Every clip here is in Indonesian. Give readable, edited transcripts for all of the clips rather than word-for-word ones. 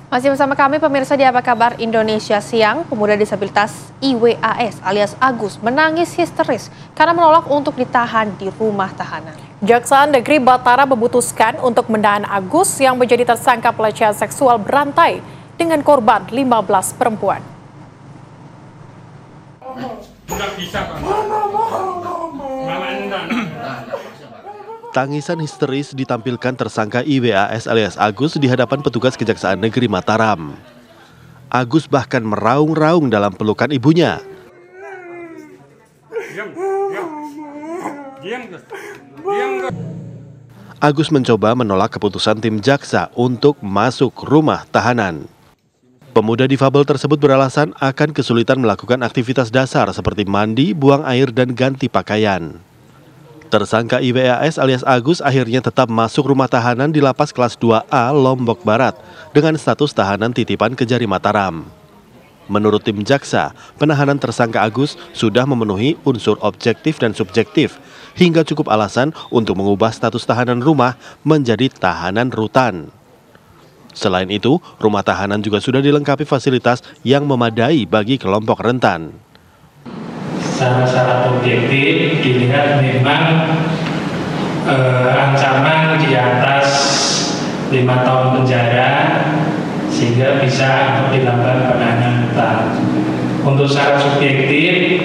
Masih bersama kami pemirsa di Apa Kabar Indonesia Siang. Pemuda disabilitas IWAS alias Agus menangis histeris karena menolak untuk ditahan di rumah tahanan. Jaksa Negeri Batara memutuskan untuk menahan Agus yang menjadi tersangka pelecehan seksual berantai dengan korban 15 perempuan. Tangisan histeris ditampilkan tersangka IWAS alias Agus di hadapan petugas Kejaksaan Negeri Mataram. Agus bahkan meraung-raung dalam pelukan ibunya. Agus mencoba menolak keputusan tim jaksa untuk masuk rumah tahanan. Pemuda difabel tersebut beralasan akan kesulitan melakukan aktivitas dasar seperti mandi, buang air, dan ganti pakaian. Tersangka IWAS alias Agus akhirnya tetap masuk rumah tahanan di Lapas Kelas 2A Lombok Barat dengan status tahanan titipan Kejari Mataram. Menurut tim jaksa, penahanan tersangka Agus sudah memenuhi unsur objektif dan subjektif hingga cukup alasan untuk mengubah status tahanan rumah menjadi tahanan rutan. Selain itu, rumah tahanan juga sudah dilengkapi fasilitas yang memadai bagi kelompok rentan. Secara objektif dilihat memang ancaman di atas 5 tahun penjara sehingga bisa untuk dilakukan penahanan rutan. Untuk secara subjektif,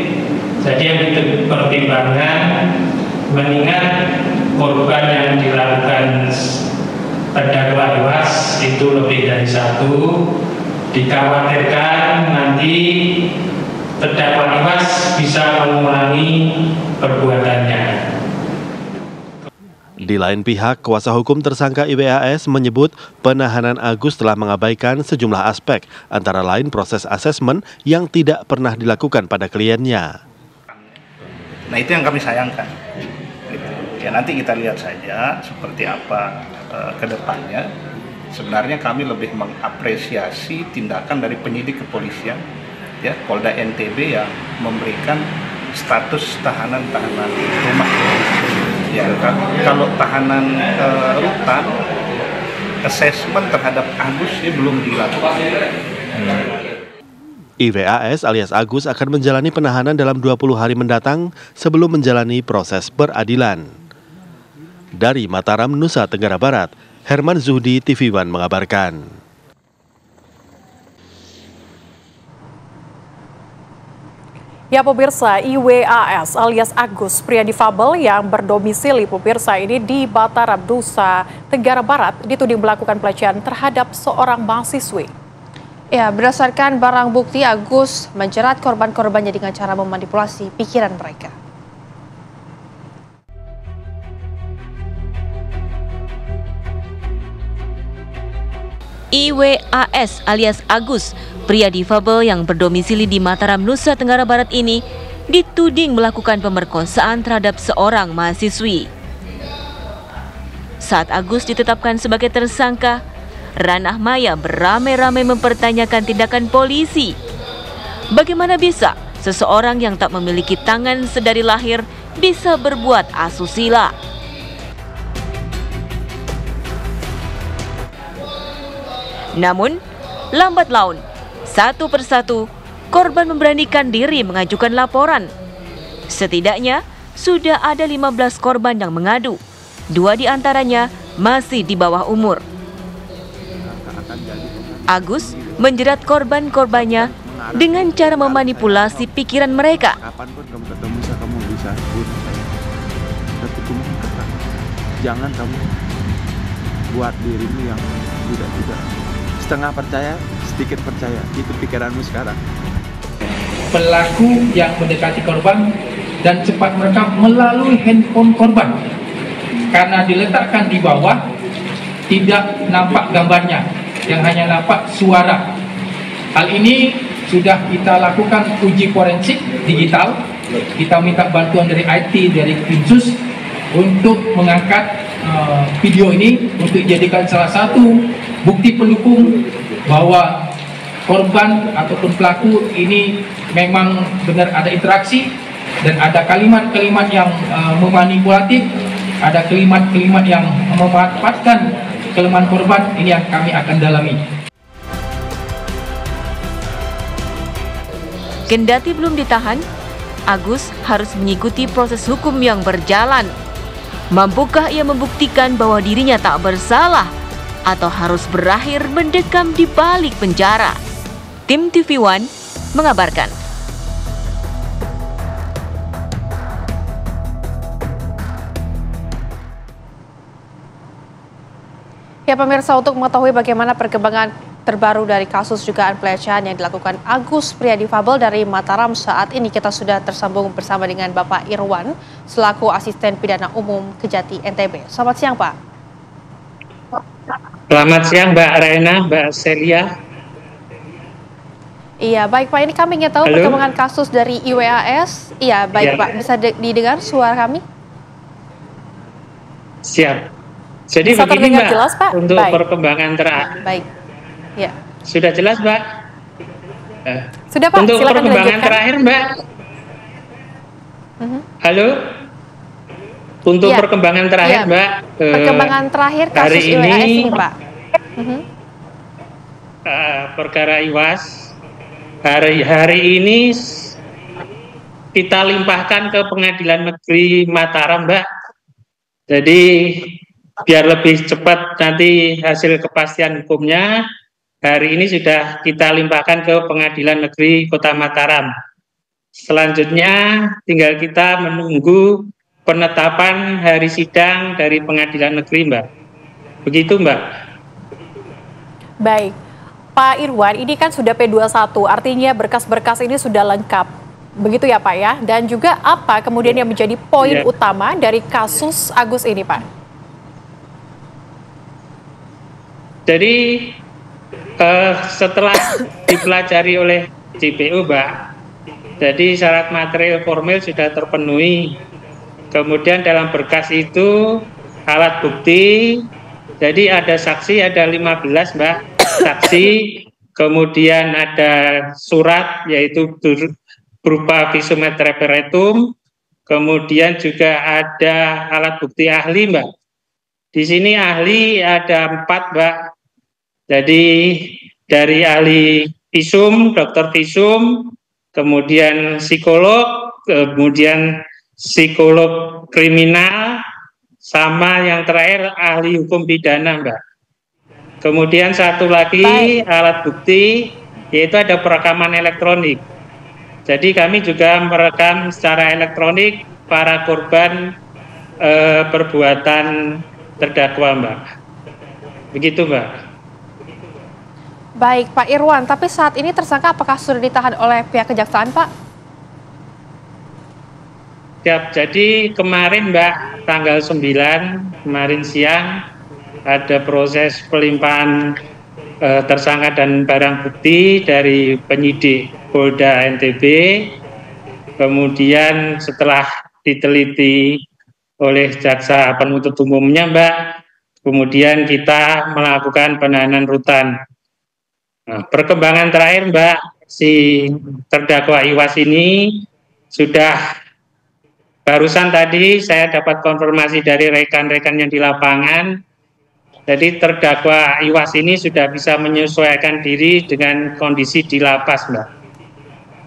jadi yang dipertimbangkan mengingat korban yang dilakukan terdakwa IWAS itu lebih dari 1, dikhawatirkan nanti terdakwa IWAS bisa mengulangi perbuatannya. Di lain pihak, kuasa hukum tersangka IWAS menyebut penahanan Agus telah mengabaikan sejumlah aspek, antara lain proses asesmen yang tidak pernah dilakukan pada kliennya. Nah, itu yang kami sayangkan. Ya, nanti kita lihat saja seperti apa ke depannya. Sebenarnya kami lebih mengapresiasi tindakan dari penyidik kepolisian, ya, Polda NTB yang memberikan status tahanan rumah. Ya, kalau tahanan rutan, asesmen terhadap Agus belum dilakukan. IWAS alias Agus akan menjalani penahanan dalam 20 hari mendatang sebelum menjalani proses peradilan. Dari Mataram, Nusa Tenggara Barat, Herman Zuhdi, TV One mengabarkan. Ya pemirsa, IWAS alias Agus, pria difabel yang berdomisili pemirsa ini di Batara, Nusa Tenggara Barat, dituding melakukan pelecehan terhadap seorang mahasiswi. Ya, berdasarkan barang bukti, Agus menjerat korban-korbannya dengan cara memanipulasi pikiran mereka. IWAS alias Agus, pria difabel yang berdomisili di Mataram, Nusa Tenggara Barat ini dituding melakukan pemerkosaan terhadap seorang mahasiswi. Saat Agus ditetapkan sebagai tersangka, ranah maya beramai-ramai mempertanyakan tindakan polisi. Bagaimana bisa seseorang yang tak memiliki tangan sedari lahir bisa berbuat asusila? Namun, lambat laun, satu persatu, korban memberanikan diri mengajukan laporan. Setidaknya, sudah ada 15 korban yang mengadu. 2 diantaranya masih di bawah umur. Agus menjerat korban-korbannya dengan cara memanipulasi pikiran mereka. Kapanpun kamu ketemu kamu bisa tapi jangan kamu buat dirimu yang tidak setengah percaya, sedikit percaya. Itu pikiranmu sekarang. Pelaku yang mendekati korban dan cepat merekam melalui handphone korban. Karena diletakkan di bawah, tidak nampak gambarnya, yang hanya nampak suara. Hal ini sudah kita lakukan uji forensik digital. Kita minta bantuan dari IT, dari Pinsus untuk mengangkat video ini untuk dijadikan salah satu bukti pendukung bahwa korban ataupun pelaku ini memang benar ada interaksi dan ada kalimat-kalimat yang memanipulatif, ada kalimat-kalimat yang memanfaatkan kelemahan korban. Ini yang kami akan dalami. Kendati belum ditahan, Agus harus mengikuti proses hukum yang berjalan. Mampukah ia membuktikan bahwa dirinya tak bersalah atau harus berakhir mendekam di balik penjara? Tim TV One mengabarkan. Ya pemirsa, untuk mengetahui bagaimana perkembangan terbaru dari kasus dugaan pelecehan yang dilakukan Agus, pria difabel dari Mataram, saat ini kita sudah tersambung bersama dengan Bapak Irwan selaku Asisten Pidana Umum Kejati NTB. Selamat siang, Pak. Selamat siang, Mbak Raina, Mbak Celia. Iya, baik Pak. Ini kami ingin tahu perkembangan kasus dari IWAS. Iya, baik Pak. Bisa didengar suara kami? Siap. Jadi bisa begini, Mbak, jelas, Pak? untuk baik. perkembangan terakhir. Baik. Ya. Sudah jelas, Mbak? Sudah, Pak. Untuk silakan perkembangan dilanjutkan. terakhir, Mbak. Halo? Untuk perkembangan terakhir, Mbak. Perkembangan terakhir kasus hari IWAS ini, Pak. Perkara IWAS hari ini kita limpahkan ke Pengadilan Negeri Mataram, Mbak. Jadi biar lebih cepat nanti hasil kepastian hukumnya, hari ini sudah kita limpahkan ke Pengadilan Negeri Kota Mataram. Selanjutnya tinggal kita menunggu penetapan hari sidang dari Pengadilan Negeri, Mbak. Begitu, Mbak. Baik. Pak Irwan, ini kan sudah P21, artinya berkas-berkas ini sudah lengkap. Begitu ya, Pak, ya? Dan juga apa kemudian yang menjadi poin utama dari kasus Agus ini, Pak? Jadi setelah dipelajari oleh JPU, Mbak, jadi syarat material formil sudah terpenuhi. Kemudian dalam berkas itu alat bukti, jadi ada saksi, ada 15, Mbak, saksi, kemudian ada surat yaitu berupa visum et reparatum, kemudian juga ada alat bukti ahli, Mbak. Di sini ahli ada 4, Mbak. Jadi dari ahli visum, dokter visum, kemudian psikolog, kemudian psikolog kriminal, sama yang terakhir ahli hukum pidana, Mbak. Kemudian satu lagi alat bukti, yaitu ada perekaman elektronik. Jadi kami juga merekam secara elektronik para korban perbuatan terdakwa, Mbak. Begitu, Mbak. Baik, Pak Irwan, tapi saat ini tersangka apakah sudah ditahan oleh pihak kejaksaan, Pak? Siap, jadi kemarin, Mbak, tanggal 9, kemarin siang, ada proses pelimpahan tersangka dan barang bukti dari penyidik Polda NTB. Kemudian setelah diteliti oleh jaksa penuntut umumnya, Mbak, kemudian kita melakukan penahanan rutan. Nah, perkembangan terakhir, Mbak, si terdakwa IWAS ini sudah barusan tadi saya dapat konfirmasi dari rekan-rekan yang di lapangan. Jadi terdakwa IWAS ini sudah bisa menyesuaikan diri dengan kondisi di lapas, Mbak.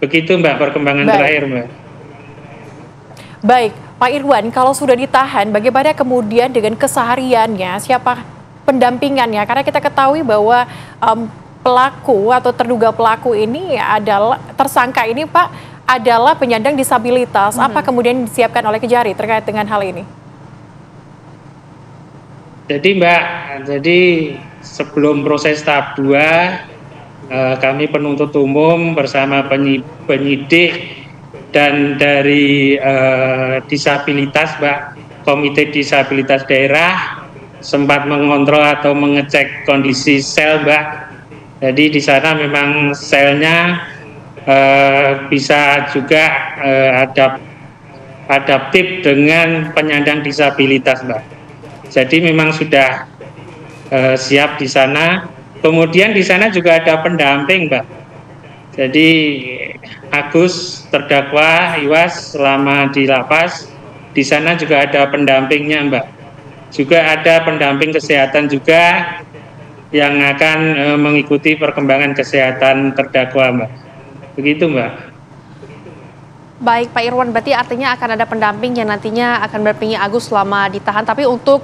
Begitu, Mbak, perkembangan terakhir, Mbak. Baik, Pak Irwan, kalau sudah ditahan, bagaimana kemudian dengan kesehariannya, siapa pendampingannya? Karena kita ketahui bahwa pelaku atau terduga pelaku ini adalah, tersangka ini, Pak, adalah penyandang disabilitas. Apa kemudian disiapkan oleh Kejari terkait dengan hal ini? Jadi, Mbak, jadi sebelum proses tahap 2, kami penuntut umum bersama penyidik dan dari disabilitas, Mbak, Komite Disabilitas Daerah sempat mengontrol atau mengecek kondisi sel, Mbak. Jadi di sana memang selnya bisa juga adaptif dengan penyandang disabilitas, Mbak. Jadi memang sudah siap di sana. Kemudian di sana juga ada pendamping, Mbak. Jadi Agus terdakwa IWAS selama di lapas, di sana juga ada pendampingnya, Mbak. Juga ada pendamping kesehatan juga yang akan mengikuti perkembangan kesehatan terdakwa, Mbak. Begitu, Mbak. Baik Pak Irwan, berarti artinya akan ada pendamping yang nantinya akan berdampingi Agus selama ditahan. Tapi untuk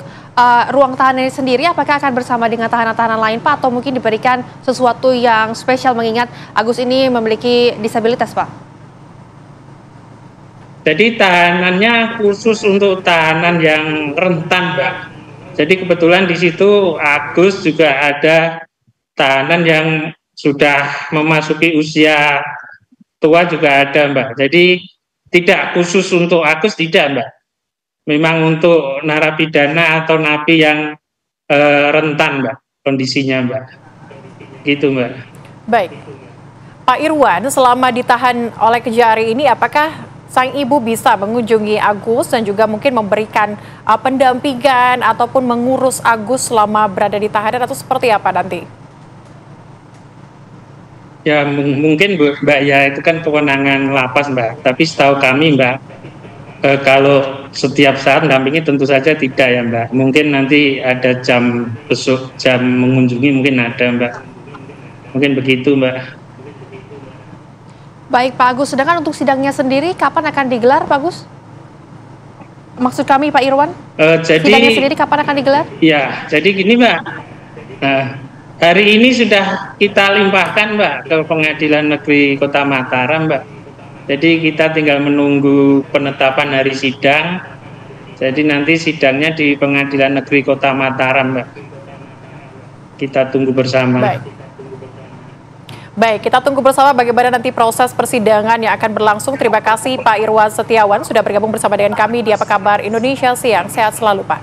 ruang tahanan ini sendiri, apakah akan bersama dengan tahanan-tahanan lain Pak? Atau mungkin diberikan sesuatu yang spesial mengingat Agus ini memiliki disabilitas Pak? Jadi tahanannya khusus untuk tahanan yang rentan, Mbak. Jadi kebetulan di situ Agus juga ada tahanan yang sudah memasuki usia tua juga ada, Mbak. Jadi tidak khusus untuk Agus, tidak, Mbak. Memang untuk narapidana atau napi yang rentan, Mbak, kondisinya, Mbak. Gitu, Mbak. Baik. Pak Irwan, selama ditahan oleh Kejari ini, apakah sang ibu bisa mengunjungi Agus dan juga mungkin memberikan pendampingan ataupun mengurus Agus selama berada di tahanan atau seperti apa nanti? Ya mungkin Mbak, ya itu kan kewenangan lapas, Mbak. Tapi setahu kami, Mbak, kalau setiap saat mendampingi tentu saja tidak ya, Mbak. Mungkin nanti ada jam besok, jam mengunjungi mungkin ada, Mbak. Mungkin begitu, Mbak. Baik Pak Agus, sedangkan untuk sidangnya sendiri kapan akan digelar Pak Agus? Maksud kami Pak Irwan, sidangnya sendiri kapan akan digelar? Ya, jadi gini Mbak, hari ini sudah kita limpahkan Mbak ke Pengadilan Negeri Kota Mataram, Mbak. Jadi kita tinggal menunggu penetapan hari sidang. Jadi nanti sidangnya di Pengadilan Negeri Kota Mataram, Mbak. Kita tunggu bersama. Baik, kita tunggu bersama bagaimana nanti proses persidangan yang akan berlangsung. Terima kasih Pak Irwan Setiawan sudah bergabung bersama dengan kami di Apa Kabar Indonesia Siang. Sehat selalu Pak.